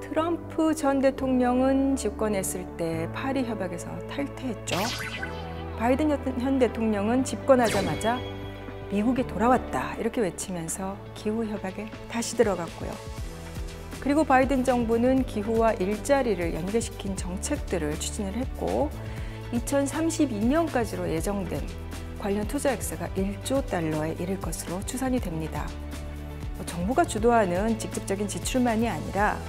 트럼프 전 대통령은 집권했을 때 파리 협약에서 탈퇴했죠. 바이든 현 대통령은 집권하자마자 미국이 돌아왔다 이렇게 외치면서 기후 협약에 다시 들어갔고요. 그리고 바이든 정부는 기후와 일자리를 연계시킨 정책들을 추진을 했고 2032년까지로 예정된 관련 투자 액수가 1조 달러에 이를 것으로 추산이 됩니다. 정부가 주도하는 직접적인 지출만이 아니라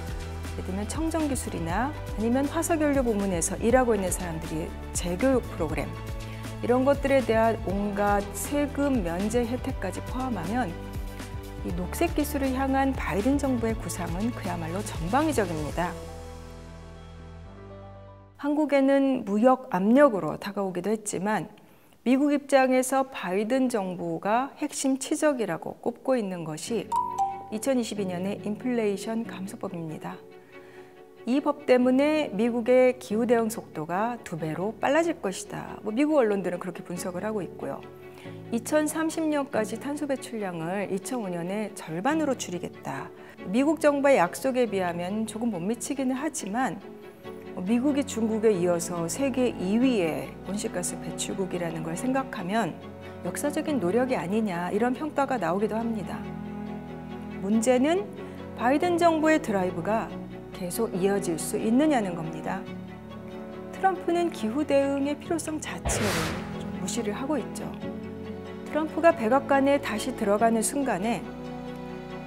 예를 들면 청정기술이나 아니면 화석연료 부문에서 일하고 있는 사람들이 재교육 프로그램 이런 것들에 대한 온갖 세금 면제 혜택까지 포함하면 이 녹색 기술을 향한 바이든 정부의 구상은 그야말로 전방위적입니다. 한국에는 무역 압력으로 다가오기도 했지만 미국 입장에서 바이든 정부가 핵심 치적이라고 꼽고 있는 것이 2022년의 인플레이션 감소법입니다. 이 법 때문에 미국의 기후 대응 속도가 2배로 빨라질 것이다. 미국 언론들은 그렇게 분석을 하고 있고요. 2030년까지 탄소 배출량을 2005년에 절반으로 줄이겠다. 미국 정부의 약속에 비하면 조금 못 미치기는 하지만 미국이 중국에 이어서 세계 2위의 온실가스 배출국이라는 걸 생각하면 역사적인 노력이 아니냐 이런 평가가 나오기도 합니다. 문제는 바이든 정부의 드라이브가 계속 이어질 수 있느냐는 겁니다. 트럼프는 기후 대응의 필요성 자체를 좀 무시를 하고 있죠. 트럼프가 백악관에 다시 들어가는 순간에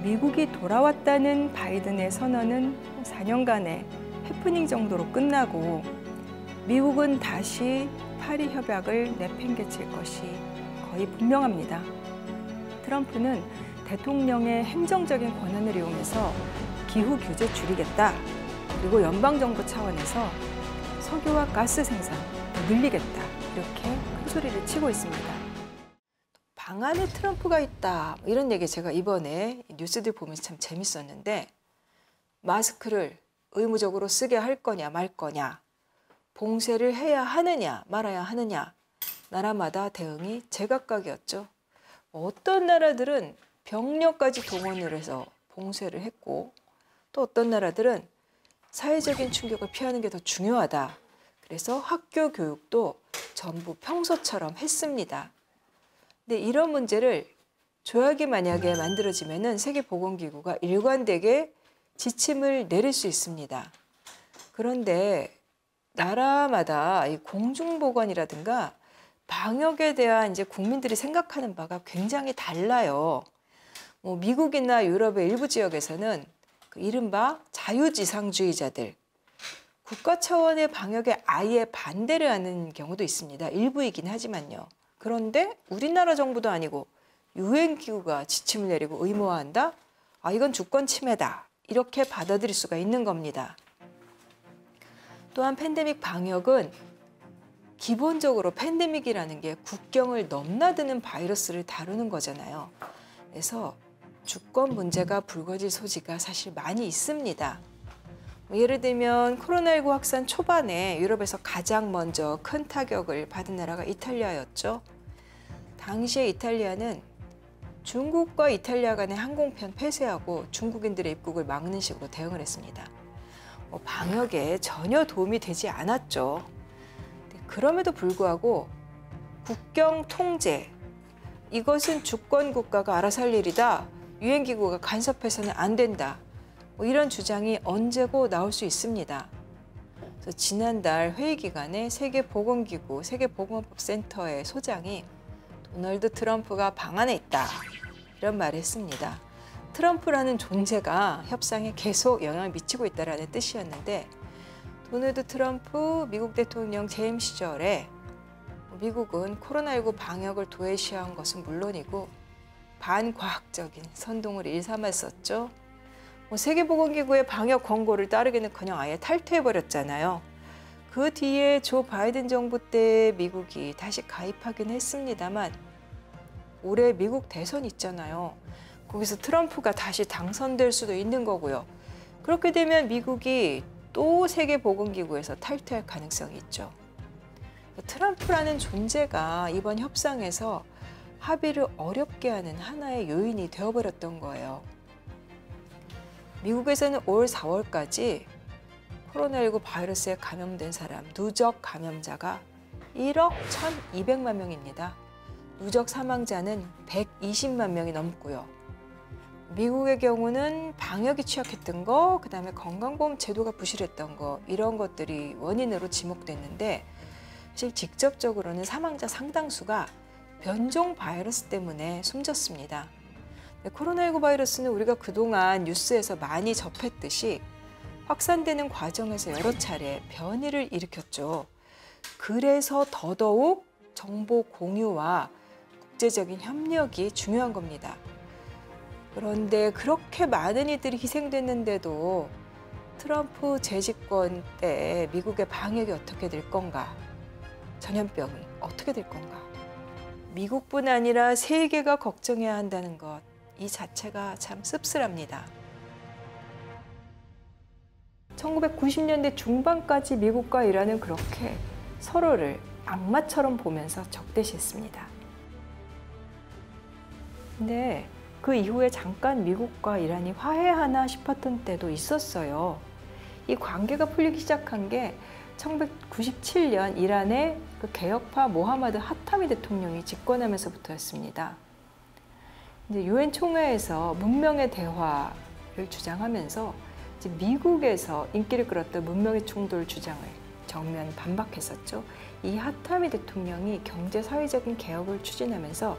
미국이 돌아왔다는 바이든의 선언은 4년간의 해프닝 정도로 끝나고 미국은 다시 파리 협약을 내팽개칠 것이 거의 분명합니다. 트럼프는 대통령의 행정적인 권한을 이용해서 기후 규제 줄이겠다. 그리고 연방정부 차원에서 석유와 가스 생산 더 늘리겠다. 이렇게 큰 소리를 치고 있습니다. 방안에 트럼프가 있다. 이런 얘기 제가 이번에 뉴스들 보면서 참 재밌었는데 마스크를 의무적으로 쓰게 할 거냐 말 거냐, 봉쇄를 해야 하느냐 말아야 하느냐, 나라마다 대응이 제각각이었죠. 어떤 나라들은 병력까지 동원을 해서 봉쇄를 했고 또 어떤 나라들은 사회적인 충격을 피하는 게 더 중요하다. 그래서 학교 교육도 전부 평소처럼 했습니다. 근데 이런 문제를 조약이 만약에 만들어지면은 세계보건기구가 일관되게 지침을 내릴 수 있습니다. 그런데 나라마다 이 공중보건이라든가 방역에 대한 이제 국민들이 생각하는 바가 굉장히 달라요. 미국이나 유럽의 일부 지역에서는 그 이른바 자유지상주의자들, 국가 차원의 방역에 아예 반대를 하는 경우도 있습니다. 일부이긴 하지만요. 그런데 우리나라 정부도 아니고 유엔기구가 지침을 내리고 의무화한다? 이건 주권 침해다. 이렇게 받아들일 수가 있는 겁니다. 또한 팬데믹 방역은 기본적으로 팬데믹이라는 게 국경을 넘나드는 바이러스를 다루는 거잖아요. 그래서 주권 문제가 불거질 소지가 사실 많이 있습니다. 예를 들면 코로나19 확산 초반에 유럽에서 가장 먼저 큰 타격을 받은 나라가 이탈리아였죠. 당시에 이탈리아는 중국과 이탈리아 간의 항공편 폐쇄하고 중국인들의 입국을 막는 식으로 대응을 했습니다. 방역에 전혀 도움이 되지 않았죠. 그럼에도 불구하고 국경 통제, 이것은 주권 국가가 알아서 할 일이다. 유엔기구가 간섭해서는 안 된다. 이런 주장이 언제고 나올 수 있습니다. 그래서 지난달 회의 기간에 세계보건기구, 세계보건법센터의 소장이 도널드 트럼프가 방안에 있다. 이런 말을 했습니다. 트럼프라는 존재가 협상에 계속 영향을 미치고 있다는 뜻이었는데 도널드 트럼프 미국 대통령 재임 시절에 미국은 코로나19 방역을 도외시한 것은 물론이고 반과학적인 선동을 일삼았었죠. 세계보건기구의 방역 권고를 따르기는커녕 아예 탈퇴해버렸잖아요. 그 뒤에 조 바이든 정부 때 미국이 다시 가입하긴 했습니다만 올해 미국 대선 있잖아요. 거기서 트럼프가 다시 당선될 수도 있는 거고요. 그렇게 되면 미국이 또 세계보건기구에서 탈퇴할 가능성이 있죠. 트럼프라는 존재가 이번 협상에서 합의를 어렵게 하는 하나의 요인이 되어버렸던 거예요. 미국에서는 올 4월까지 코로나19 바이러스에 감염된 사람, 누적 감염자가 1억 1,200만 명입니다. 누적 사망자는 120만 명이 넘고요. 미국의 경우는 방역이 취약했던 거, 그다음에 건강보험 제도가 부실했던 거, 이런 것들이 원인으로 지목됐는데 사실 직접적으로는 사망자 상당수가 변종 바이러스 때문에 숨졌습니다. 코로나19 바이러스는 우리가 그동안 뉴스에서 많이 접했듯이 확산되는 과정에서 여러 차례 변이를 일으켰죠. 그래서 더더욱 정보 공유와 국제적인 협력이 중요한 겁니다. 그런데 그렇게 많은 이들이 희생됐는데도 트럼프 재집권 때 미국의 방역이 어떻게 될 건가? 전염병이 어떻게 될 건가? 미국뿐 아니라 세계가 걱정해야 한다는 것, 이 자체가 참 씁쓸합니다. 1990년대 중반까지 미국과 이란은 그렇게 서로를 악마처럼 보면서 적대시했습니다. 근데 그 이후에 잠깐 미국과 이란이 화해하나 싶었던 때도 있었어요. 이 관계가 풀리기 시작한 게 1997년 이란의 그 개혁파 모하마드 하타미 대통령이 집권하면서부터였습니다. 이제 유엔 총회에서 문명의 대화를 주장하면서 이제 미국에서 인기를 끌었던 문명의 충돌 주장을 정면 반박했었죠. 이 하타미 대통령이 경제 사회적인 개혁을 추진하면서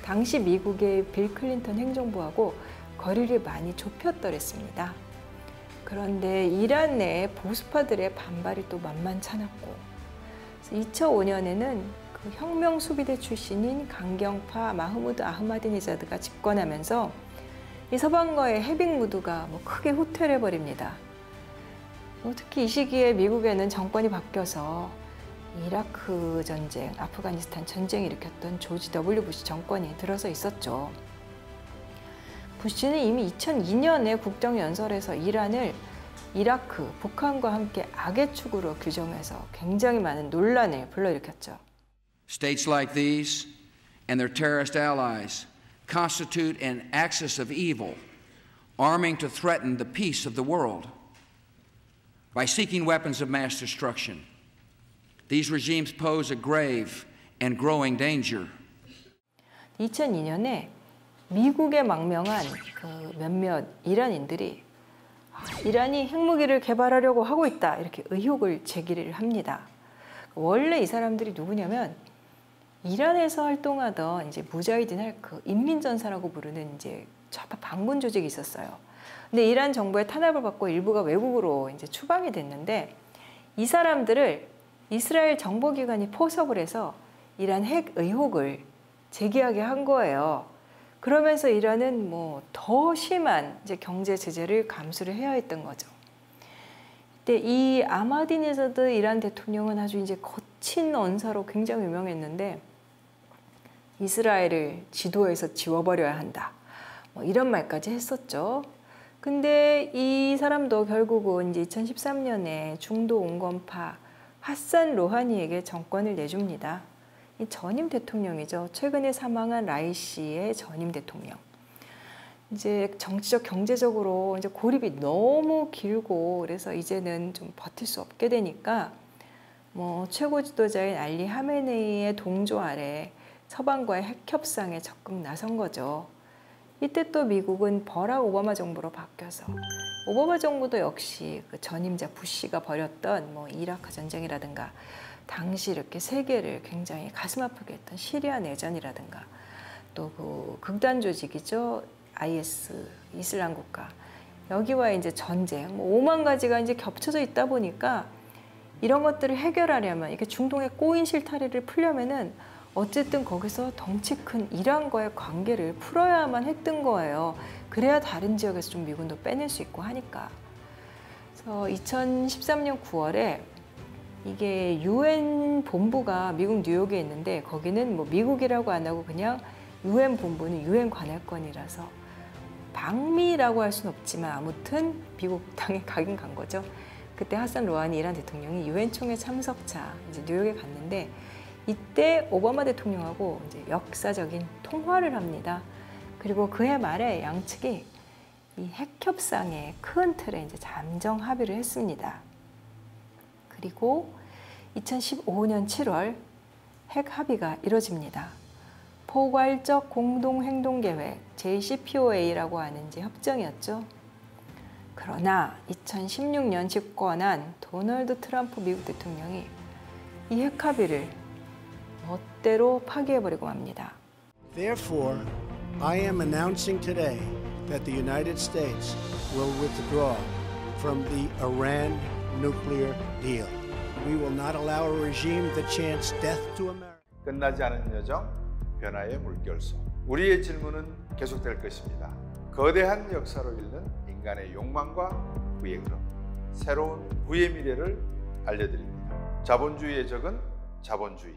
당시 미국의 빌 클린턴 행정부하고 거리를 많이 좁혔더랬습니다. 그런데 이란 내 보수파들의 반발이 또 만만찮았고 2005년에는 그 혁명 수비대 출신인 강경파 마흐무드 아흐마디네자드가 집권하면서 이 서방과의 해빙 무드가 크게 후퇴해버립니다. 특히 이 시기에 미국에는 정권이 바뀌어서 이라크 전쟁, 아프가니스탄 전쟁을 일으켰던 조지 W. 부시 정권이 들어서 있었죠. 부시는 이미 2002년에 국정연설에서 이란을 이라크, 북한과 함께 악의 축으로 규정해서 굉장히 많은 논란을 불러일으켰죠. States like these and their terrorist allies constitute an axis of evil, arming to threaten the peace of the world by seeking weapons of mass destruction. These regimes pose a grave and growing danger. 2002년에 미국에 망명한 그 몇몇 이란인들이 이란이 핵무기를 개발하려고 하고 있다 이렇게 의혹을 제기를 합니다. 원래 이 사람들이 누구냐면 이란에서 활동하던 이제 무자히딘 할크 인민전사라고 부르는 이제 좌파 반군 조직이 있었어요. 근데 이란 정부의 탄압을 받고 일부가 외국으로 이제 추방이 됐는데 이 사람들을 이스라엘 정보기관이 포섭을 해서 이란 핵 의혹을 제기하게 한 거예요. 그러면서 이란은 더 심한 이제 경제 제재를 감수를 해야 했던 거죠. 근데 이 아마디네자드 이란 대통령은 아주 이제 거친 언사로 굉장히 유명했는데 이스라엘을 지도에서 지워버려야 한다. 이런 말까지 했었죠. 근데 이 사람도 결국은 이제 2013년에 중도 온건파 하산 로하니에게 정권을 내줍니다. 이 전임 대통령이죠. 최근에 사망한 라이시의 전임 대통령. 이제 정치적, 경제적으로 이제 고립이 너무 길고 그래서 이제는 좀 버틸 수 없게 되니까 최고 지도자인 알리 하메네이의 동조 아래 서방과의 핵 협상에 적극 나선 거죠. 이때 또 미국은 버락 오바마 정부로 바뀌어서 오바마 정부도 역시 그 전임자 부시가 벌였던 이라크 전쟁이라든가 당시 이렇게 세계를 굉장히 가슴 아프게 했던 시리아 내전이라든가 또 그 극단 조직이죠. IS, 이슬람 국가. 여기와 이제 전쟁, 5만 가지가 이제 겹쳐져 있다 보니까 이런 것들을 해결하려면 이렇게 중동의 꼬인 실타래를 풀려면은 어쨌든 거기서 덩치 큰 이란과의 관계를 풀어야만 했던 거예요. 그래야 다른 지역에서 좀 미군도 빼낼 수 있고 하니까. 그래서 2013년 9월에 이게 유엔 본부가 미국 뉴욕에 있는데 거기는 미국이라고 안 하고 그냥 유엔 본부는 유엔 관할권이라서 방미라고 할 수는 없지만 아무튼 미국 땅에 가긴 간 거죠. 그때 하산 로하니 이란 대통령이 유엔 총회 참석차 이제 뉴욕에 갔는데 이때 오바마 대통령하고 이제 역사적인 통화를 합니다. 그리고 그해 말에 양측이 이 핵협상의 큰 틀에 이제 잠정 합의를 했습니다. 그리고 2015년 7월 핵 합의가 이뤄집니다. 포괄적 공동행동계획 JCPOA라고 하는 이제 협정이었죠. 그러나 2016년 집권한 도널드 트럼프 미국 대통령이 이 핵 합의를 멋대로 파기해버리고 맙니다. Therefore, I am announcing today that the United States will withdraw from the Iran nuclear deal. We will not allow a regime that chants death to America. 끝나지 않은 여정, 변화의 물결소. 우리의 질문은 계속될 것입니다. 거대한 역사로 읽는 인간의 욕망과 부의 흐름, 새로운 부의 미래를 알려드립니다. 자본주의의 적은 자본주의.